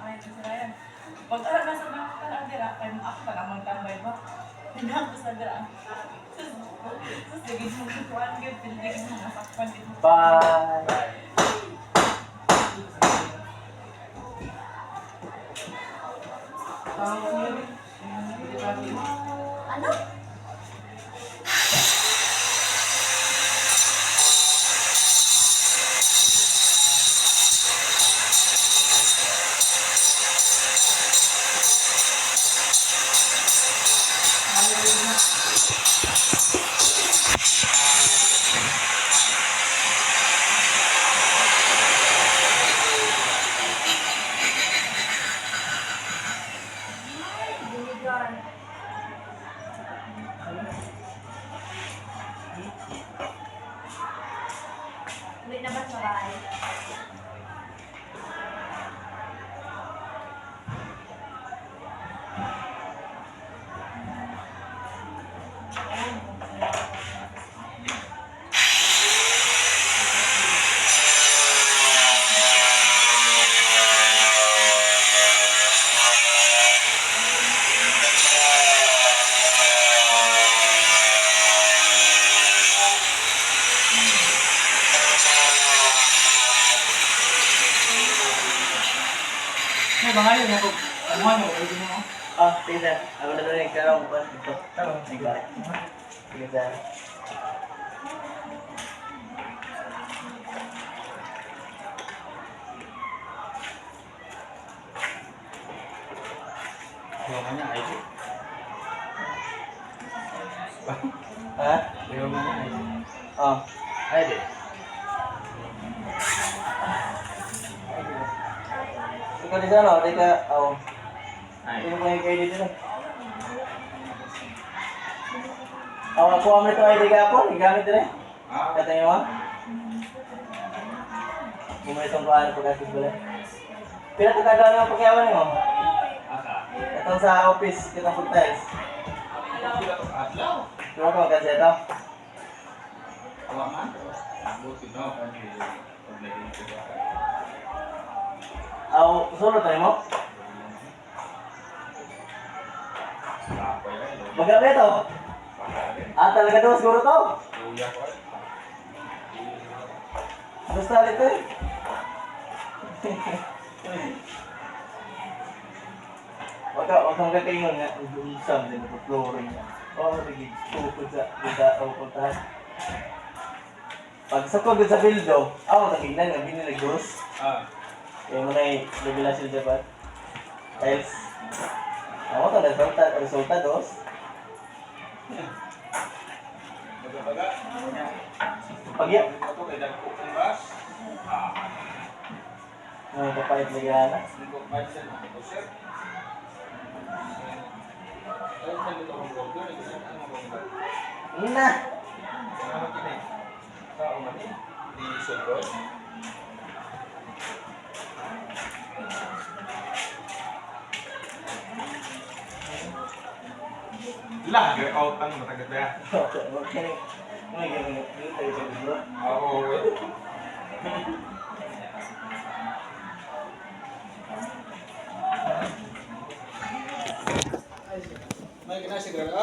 may ito sila yan. Pag alam na sa mga dira, kaya ako pa namang tambay ba? Hindi ako sa dira. Tapos lagay mo kukuhaan ka, lagay mo nasakpan dito. Bye! Ano? Vinegar. Uwi na ba sa bahay? May mga yun, ako. Ano mo, pwede mo. Ah, sige sir. Ako na doon nagkaroon ko ito. Sige. Sige sir. Ayaw ka niya, ID. Ha? Ayaw ka niya, ID. Oh. ID. Ikaw di sana, di ka, oh. Ay. Sino ko yung kayo dito na? Ako ang ito ay di ka po, gamit din eh. Ah, Kata nyo mo? Kung itong paano pagkasis bala. Pila ito kagawin mo pagyawan mo? asa. Itong sa office, kitang food tiles. Sila to adlaw. Diba ko magkasi ito? Awa man. Buti no, kan paglagay ko ba. Aw, sunod tayo mo? Apa ya? Magabi ito? Ah, talaga daw siguro to? Kuya ko. Gusto ito eh. Wag kang kakaingon nga, usam din ito, flooring. Oo, sige, tukod sa upuntahan. Pag sa kod sa bildo, ako naginan nga binilagos. Ah, Kaya mo na i-revelasyon dyan ba? Tiles. Ako ito, resulta dos. baga-baga. Pagya. Ako kay dagko kong gas. Ah, Ang kapait na gana. niko budget na ko sir. Ay, saan ito ang burger? Ito saan ang burger? Ina! Ano kini? Sa umani? Di sugod. Lah, gaya out ang matagat na. Okay. May ganun. Yung tayo sa bildo. Oo, eh. May kinasigrado.